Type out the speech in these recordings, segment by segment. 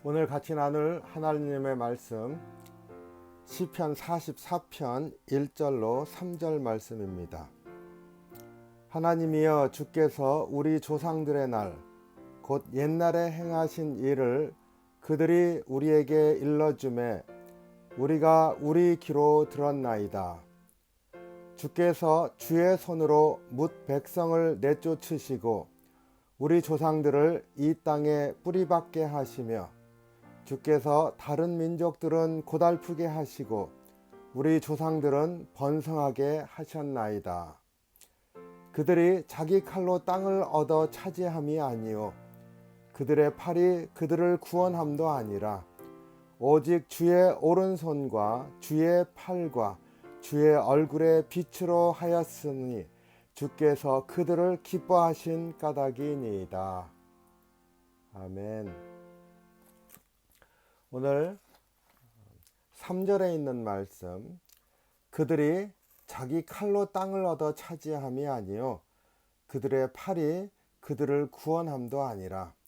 오늘 같이 나눌 하나님의 말씀 시편 44편 1절로 3절 말씀입니다. 하나님이여, 주께서 우리 조상들의 날 곧 옛날에 행하신 일을 그들이 우리에게 일러주매 우리가 우리 귀로 들었나이다. 주께서 주의 손으로 뭇 백성을 내쫓으시고 우리 조상들을 이 땅에 뿌리박게 하시며 주께서 다른 민족들은 고달프게 하시고 우리 조상들은 번성하게 하셨나이다. 그들이 자기 칼로 땅을 얻어 차지함이 아니요 그들의 팔이 그들을 구원함도 아니라 오직 주의 오른손과 주의 팔과 주의 얼굴의 빛으로 하였으니 주께서 그들을 기뻐하신 까닭이니이다. 아멘. 오늘 3절에 있는 말씀, 그들이 자기 칼로 땅을 얻어 차지함이 아니요 그들의 팔이 그들을 구원함도 아니라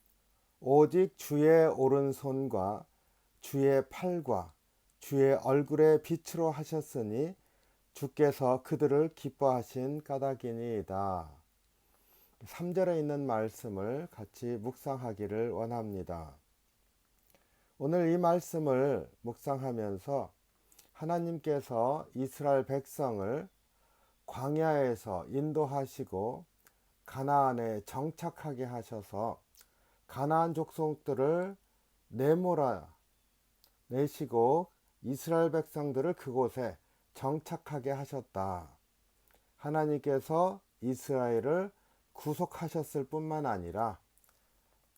오직 주의 오른손과 주의 팔과 주의 얼굴의 빛으로 하셨으니 주께서 그들을 기뻐하신 까닭이니이다. 3절에 있는 말씀을 같이 묵상하기를 원합니다. 오늘 이 말씀을 묵상하면서 하나님께서 이스라엘 백성을 광야에서 인도하시고 가나안에 정착하게 하셔서 가나안 족속들을 내몰아 내시고 이스라엘 백성들을 그곳에 정착하게 하셨다. 하나님께서 이스라엘을 구속하셨을 뿐만 아니라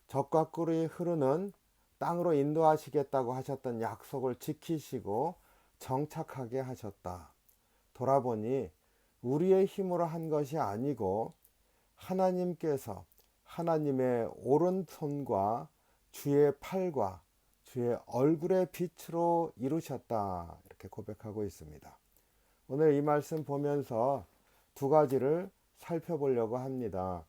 적과 꿀이 흐르는 땅으로 인도하시겠다고 하셨던 약속을 지키시고 정착하게 하셨다. 돌아보니 우리의 힘으로 한 것이 아니고 하나님께서 하나님의 오른손과 주의 팔과 주의 얼굴의 빛으로 이루셨다. 이렇게 고백하고 있습니다. 오늘 이 말씀 보면서 두 가지를 살펴보려고 합니다.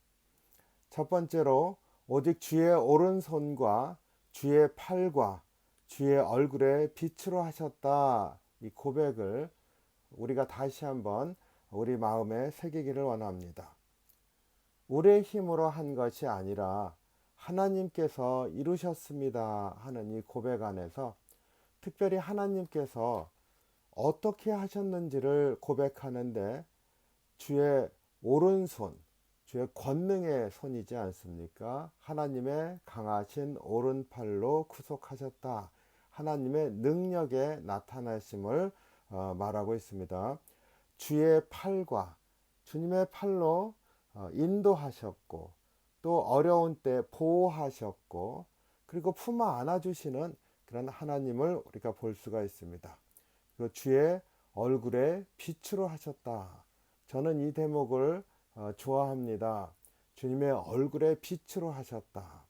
첫 번째로 오직 주의 오른손과 주의 팔과 주의 얼굴의 빛으로 하셨다. 이 고백을 우리가 다시 한번 우리 마음에 새기기를 원합니다. 우리의 힘으로 한 것이 아니라 하나님께서 이루셨습니다 하는 이 고백 안에서 특별히 하나님께서 어떻게 하셨는지를 고백하는데 주의 오른손, 주의 권능의 손이지 않습니까? 하나님의 강하신 오른팔로 구속하셨다. 하나님의 능력의 나타나심을 말하고 있습니다. 주의 팔과 주님의 팔로 인도하셨고 또 어려운 때 보호하셨고 그리고 품어 안아주시는 그런 하나님을 우리가 볼 수가 있습니다. 그리고 주의 얼굴에 빛으로 하셨다. 저는 이 대목을 좋아합니다. 주님의 얼굴에 빛으로 하셨다.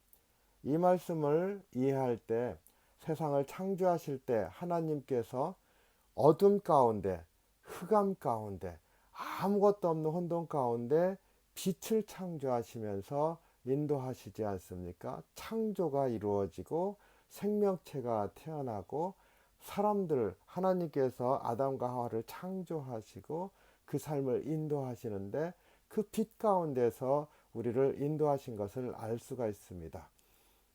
이 말씀을 이해할 때 세상을 창조하실 때 하나님께서 어둠 가운데 흑암 가운데 아무것도 없는 혼돈 가운데 빛을 창조하시면서 인도하시지 않습니까? 창조가 이루어지고 생명체가 태어나고 사람들 하나님께서 아담과 하와를 창조하시고 그 삶을 인도하시는데 그 빛 가운데서 우리를 인도하신 것을 알 수가 있습니다.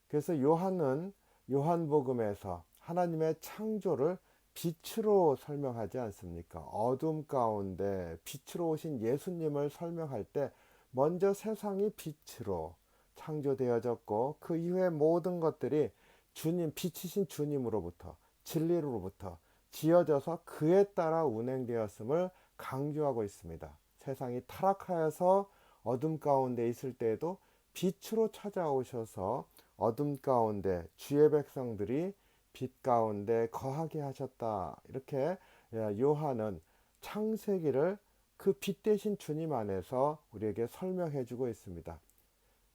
그래서 요한은 요한복음에서 하나님의 창조를 빛으로 설명하지 않습니까? 어둠 가운데 빛으로 오신 예수님을 설명할 때 먼저 세상이 빛으로 창조되어졌고 그 이후에 모든 것들이 주님, 빛이신 주님으로부터 진리로부터 지어져서 그에 따라 운행되었음을 강조하고 있습니다. 세상이 타락하여서 어둠 가운데 있을 때에도 빛으로 찾아오셔서 어둠 가운데 주의 백성들이 빛 가운데 거하게 하셨다. 이렇게 요한은 창세기를 그 빛 대신 주님 안에서 우리에게 설명해 주고 있습니다.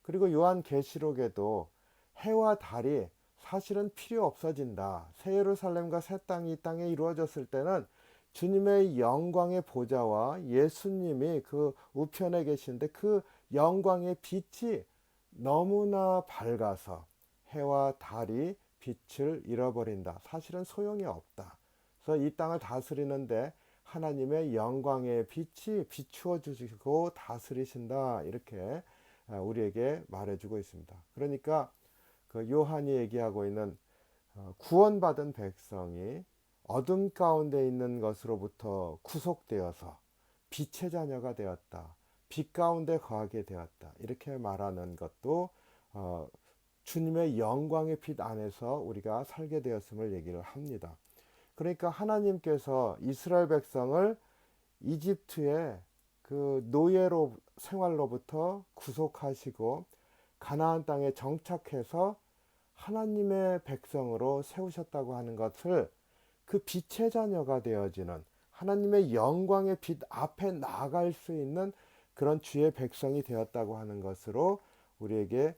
그리고 요한계시록에도 해와 달이 사실은 필요 없어진다. 새 예루살렘과 새 땅이 이 땅에 이루어졌을 때는 주님의 영광의 보좌와 예수님이 그 우편에 계신데 그 영광의 빛이 너무나 밝아서 해와 달이 빛을 잃어버린다. 사실은 소용이 없다. 그래서 이 땅을 다스리는데 하나님의 영광의 빛이 비추어 주시고 다스리신다. 이렇게 우리에게 말해주고 있습니다. 그러니까 그 요한이 얘기하고 있는 구원받은 백성이 어둠 가운데 있는 것으로부터 구속되어서 빛의 자녀가 되었다. 빛 가운데 거하게 되었다. 이렇게 말하는 것도 주님의 영광의 빛 안에서 우리가 살게 되었음을 얘기를 합니다. 그러니까 하나님께서 이스라엘 백성을 이집트의 그 노예로 생활로부터 구속하시고 가나안 땅에 정착해서 하나님의 백성으로 세우셨다고 하는 것을 그 빛의 자녀가 되어지는 하나님의 영광의 빛 앞에 나아갈 수 있는 그런 주의 백성이 되었다고 하는 것으로 우리에게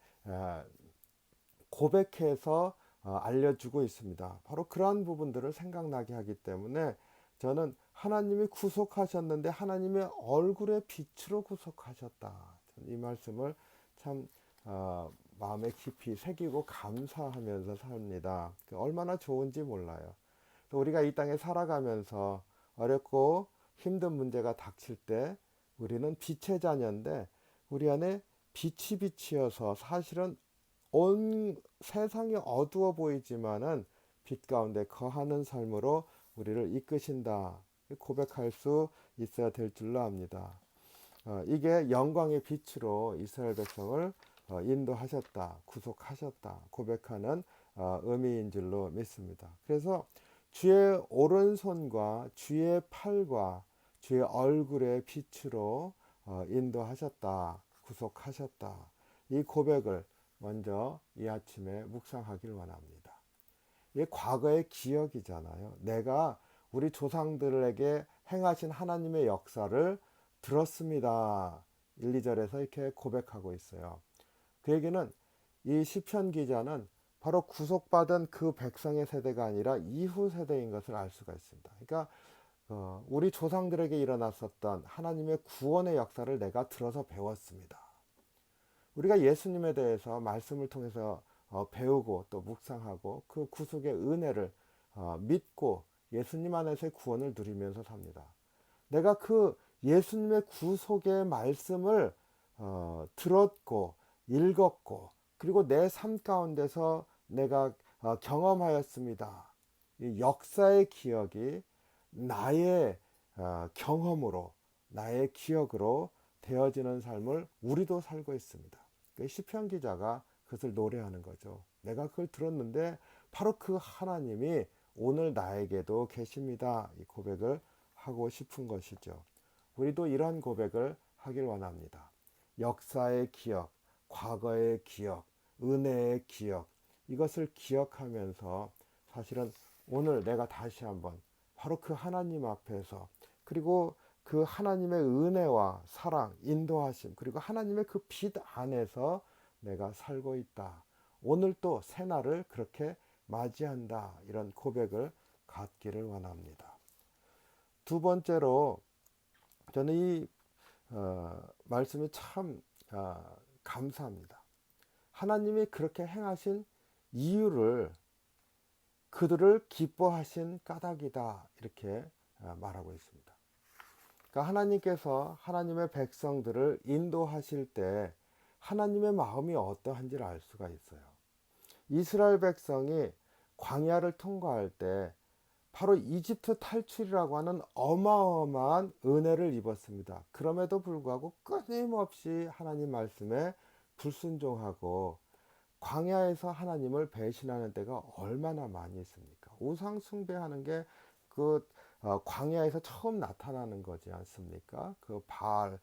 고백해서 알려주고 있습니다. 바로 그러한 부분들을 생각나게 하기 때문에 저는 하나님이 구속하셨는데 하나님의 얼굴의 빛으로 구속하셨다. 이 말씀을 참 마음에 깊이 새기고 감사하면서 삽니다. 얼마나 좋은지 몰라요. 우리가 이 땅에 살아가면서 어렵고 힘든 문제가 닥칠 때 우리는 빛의 자녀인데 우리 안에 빛이 비치어서 사실은 온 세상이 어두워 보이지만은 빛 가운데 거하는 삶으로 우리를 이끄신다. 고백할 수 있어야 될 줄로 압니다. 이게 영광의 빛으로 이스라엘 백성을 인도하셨다, 구속하셨다, 고백하는 의미인 줄로 믿습니다. 그래서 주의 오른손과 주의 팔과 주의 얼굴의 빛으로 인도하셨다, 구속하셨다. 이 고백을 먼저 이 아침에 묵상하길 원합니다. 이게 과거의 기억이잖아요. 내가 우리 조상들에게 행하신 하나님의 역사를 들었습니다. 1, 2절에서 이렇게 고백하고 있어요. 그 얘기는 이 시편 기자는 바로 구속받은 그 백성의 세대가 아니라 이후 세대인 것을 알 수가 있습니다. 그러니까 우리 조상들에게 일어났었던 하나님의 구원의 역사를 내가 들어서 배웠습니다. 우리가 예수님에 대해서 말씀을 통해서 배우고 또 묵상하고 그 구속의 은혜를 믿고 예수님 안에서의 구원을 누리면서 삽니다. 내가 그 예수님의 구속의 말씀을 들었고 읽었고 그리고 내 삶 가운데서 내가 경험하였습니다. 이 역사의 기억이 나의 경험으로 나의 기억으로 되어지는 삶을 우리도 살고 있습니다. 시편 기자가 그것을 노래하는 거죠. 내가 그걸 들었는데 바로 그 하나님이 오늘 나에게도 계십니다. 이 고백을 하고 싶은 것이죠. 우리도 이러한 고백을 하길 원합니다. 역사의 기억, 과거의 기억, 은혜의 기억, 이것을 기억하면서 사실은 오늘 내가 다시 한번 바로 그 하나님 앞에서 그리고 그 하나님의 은혜와 사랑, 인도하심, 그리고 하나님의 그 빛 안에서 내가 살고 있다. 오늘 또 새날을 그렇게 맞이한다. 이런 고백을 갖기를 원합니다. 두 번째로 저는 이 말씀이 참 감사합니다. 하나님이 그렇게 행하신 이유를 그들을 기뻐하신 까닭이다. 이렇게 말하고 있습니다. 그러니까 하나님께서 하나님의 백성들을 인도하실 때 하나님의 마음이 어떠한지를 알 수가 있어요. 이스라엘 백성이 광야를 통과할 때 바로 이집트 탈출이라고 하는 어마어마한 은혜를 입었습니다. 그럼에도 불구하고 끊임없이 하나님 말씀에 불순종하고 광야에서 하나님을 배신하는 때가 얼마나 많이 있습니까? 우상 숭배하는 게 그 광야에서 처음 나타나는 거지 않습니까? 그 바알은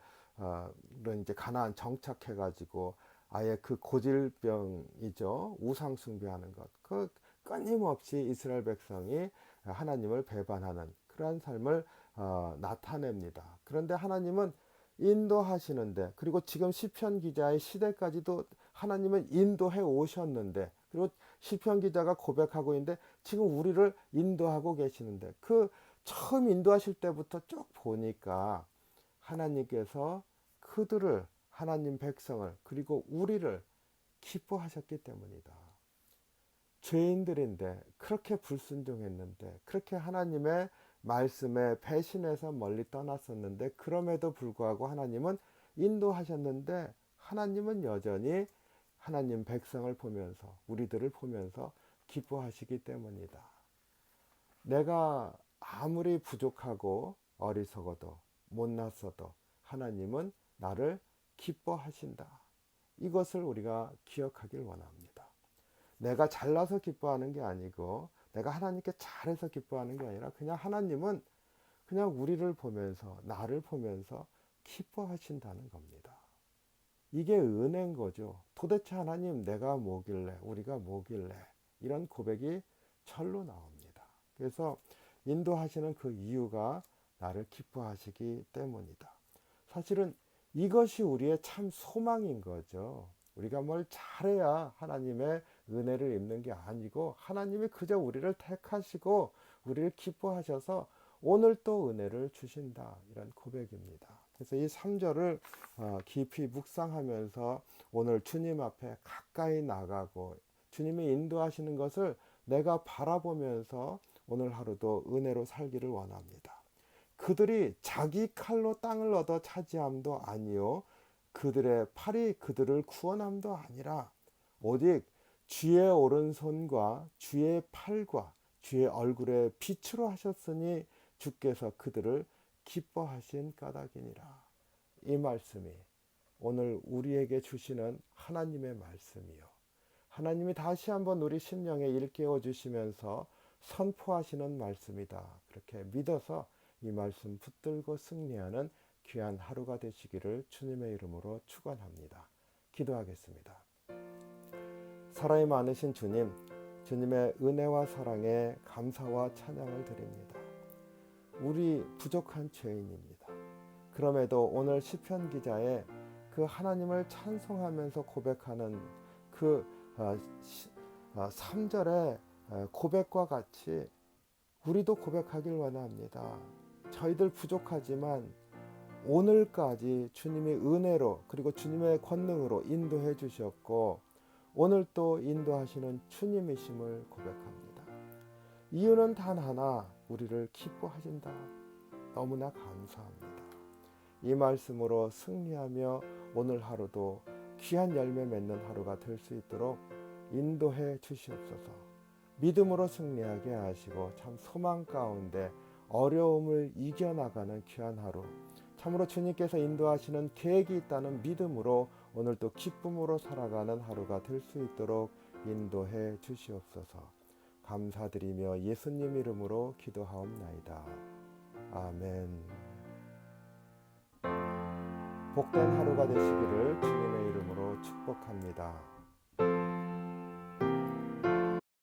이제 가나안 정착해가지고 아예 그 고질병이죠. 우상 숭배하는 것. 그 끊임없이 이스라엘 백성이 하나님을 배반하는 그러한 삶을 나타냅니다. 그런데 하나님은 인도하시는데 그리고 지금 시편 기자의 시대까지도 하나님은 인도해 오셨는데 그리고 시편 기자가 고백하고 있는데 지금 우리를 인도하고 계시는데 그 처음 인도하실 때부터 쭉 보니까 하나님께서 그들을 하나님 백성을 그리고 우리를 기뻐하셨기 때문이다. 죄인들인데, 그렇게 불순종했는데, 그렇게 하나님의 말씀에 배신해서 멀리 떠났었는데, 그럼에도 불구하고 하나님은 인도하셨는데, 하나님은 여전히 하나님 백성을 보면서, 우리들을 보면서 기뻐하시기 때문이다. 내가 아무리 부족하고 어리석어도 못났어도 하나님은 나를 기뻐하신다. 이것을 우리가 기억하길 원합니다. 내가 잘나서 기뻐하는 게 아니고, 내가 하나님께 잘해서 기뻐하는 게 아니라, 그냥 하나님은 그냥 우리를 보면서, 나를 보면서 기뻐하신다는 겁니다. 이게 은혜인 거죠. 도대체 하나님, 내가 뭐길래, 우리가 뭐길래, 이런 고백이 절로 나옵니다. 그래서 인도하시는 그 이유가 나를 기뻐하시기 때문이다. 사실은 이것이 우리의 참 소망인 거죠. 우리가 뭘 잘해야 하나님의 은혜를 입는 게 아니고, 하나님이 그저 우리를 택하시고 우리를 기뻐하셔서 오늘 또 은혜를 주신다, 이런 고백입니다. 그래서 이 3절을 깊이 묵상하면서 오늘 주님 앞에 가까이 나가고 주님이 인도하시는 것을 내가 바라보면서 오늘 하루도 은혜로 살기를 원합니다. 그들이 자기 칼로 땅을 얻어 차지함도 아니요, 그들의 팔이 그들을 구원함도 아니라 오직 주의 오른손과 주의 팔과 주의 얼굴에 빛으로 하셨으니 주께서 그들을 기뻐하신 까닭이니라. 이 말씀이 오늘 우리에게 주시는 하나님의 말씀이요, 하나님이 다시 한번 우리 심령에 일깨워 주시면서 선포하시는 말씀이다. 그렇게 믿어서 이 말씀 붙들고 승리하는 귀한 하루가 되시기를 주님의 이름으로 축원합니다. 기도하겠습니다. 사랑이 많으신 주님, 주님의 은혜와 사랑에 감사와 찬양을 드립니다. 우리 부족한 죄인입니다. 그럼에도 오늘 시편 기자의 그 하나님을 찬송하면서 고백하는 그 3절의 고백과 같이 우리도 고백하길 원합니다. 저희들 부족하지만 오늘까지 주님이 은혜로, 그리고 주님의 권능으로 인도해 주셨고 오늘 또 인도하시는 주님이심을 고백합니다. 이유는 단 하나, 우리를 기뻐하신다. 너무나 감사합니다. 이 말씀으로 승리하며 오늘 하루도 귀한 열매 맺는 하루가 될 수 있도록 인도해 주시옵소서. 믿음으로 승리하게 하시고 참 소망 가운데 어려움을 이겨나가는 귀한 하루, 참으로 주님께서 인도하시는 계획이 있다는 믿음으로 오늘도 기쁨으로 살아가는 하루가 될 수 있도록 인도해 주시옵소서. 감사드리며 예수님 이름으로 기도하옵나이다. 아멘. 복된 하루가 되시기를 주님의 이름으로 축복합니다.